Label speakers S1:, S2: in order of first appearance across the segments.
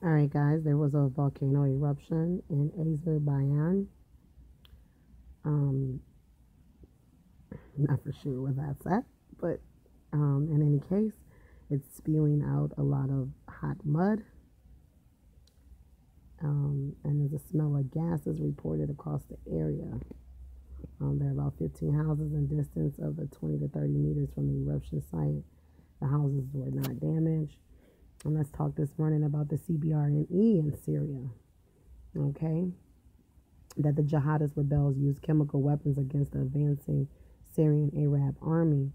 S1: All right, guys, there was a volcano eruption in Azerbaijan. Um, not for sure where that's at, but in any case, it's spewing out a lot of hot mud, and there's a smell of gas is reported across the area. There are about 15 houses in distance of the 20 to 30 meters from the eruption site. The houses were not damaged. And let's talk this morning about the CBRNE in Syria. Okay, that the jihadist rebels used chemical weapons against the advancing Syrian Arab Army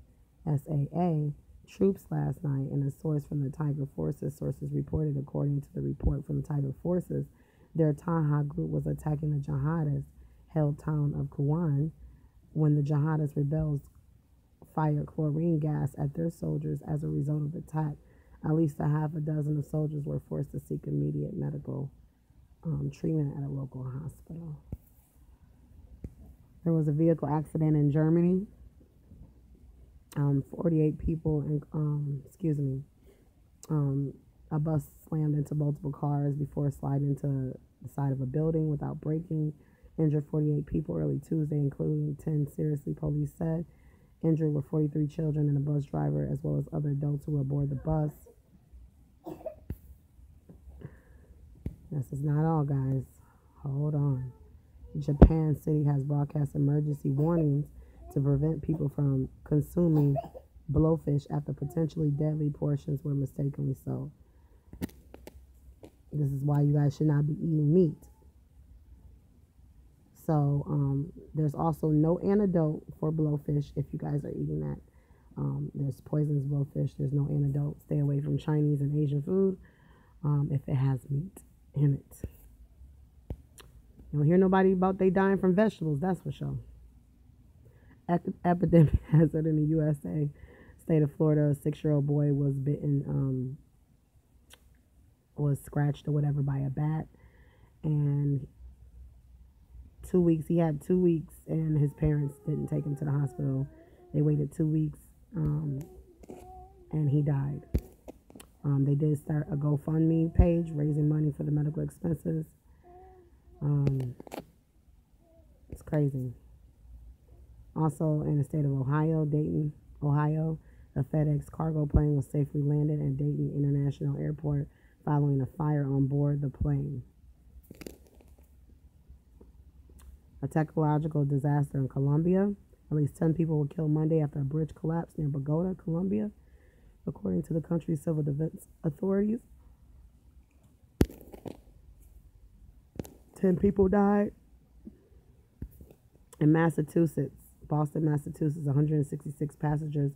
S1: (SAA) troops last night, and a source from the Tiger Forces sources reported, according to the report from the Tiger Forces, their Taha group was attacking the jihadist held town of Kuwan when the jihadist rebels fired chlorine gas at their soldiers. As a result of the attack, at least a half a dozen of soldiers were forced to seek immediate medical treatment at a local hospital. There was a vehicle accident in Germany. 48 people, and um, a bus slammed into multiple cars before sliding into the side of a building without braking. Injured 48 people early Tuesday, including 10 seriously, police said. Injured were 43 children and a bus driver, as well as other adults who were aboard the bus. This is not all, guys. Hold on. Japan City has broadcast emergency warnings to prevent people from consuming blowfish after potentially deadly portions were mistakenly sold. This is why you guys should not be eating meat. So there's also no antidote for blowfish if you guys are eating that. There's poisonous blowfish. There's no antidote. Stay away from Chinese and Asian food if it has meat in it. You don't hear nobody about they dying from vegetables. That's for sure. Epidemic hazard in the USA. State of Florida, a 6-year-old boy was bitten, was scratched or whatever by a bat, and 2 weeks. He had 2 weeks, and his parents didn't take him to the hospital. They waited 2 weeks, and he died. They did start a GoFundMe page raising money for the medical expenses. It's crazy. Also, in the state of Ohio, Dayton, Ohio, a FedEx cargo plane was safely landed at Dayton International Airport following a fire on board the plane. A technological disaster in Colombia. At least 10 people were killed Monday after a bridge collapsed near Bogota, Colombia, according to the country's civil defense authorities. 10 people died. In Massachusetts, Boston, Massachusetts, 166 passengers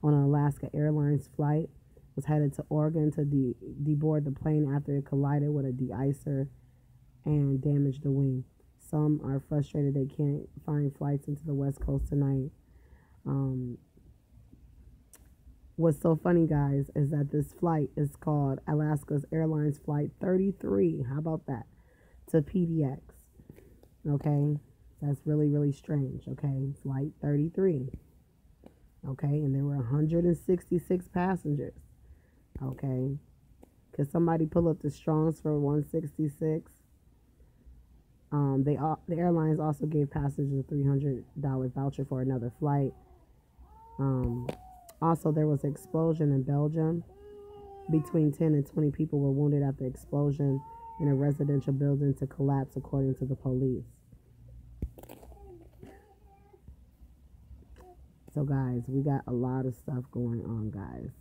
S1: on an Alaska Airlines flight was headed to Oregon to deboard the plane after it collided with a de-icer and damaged the wing. Some are frustrated they can't find flights into the West Coast tonight. What's so funny, guys, is that this flight is called Alaska's Airlines Flight 33. How about that? To PDX. Okay? That's really, really strange. Okay? Flight 33. Okay? And there were 166 passengers. Okay? Could somebody pull up the Strongs for 166? The airlines also gave passengers a $300 voucher for another flight. Also, there was an explosion in Belgium. Between 10 and 20 people were wounded after the explosion in a residential building to collapse, according to the police. So, guys, we got a lot of stuff going on, guys.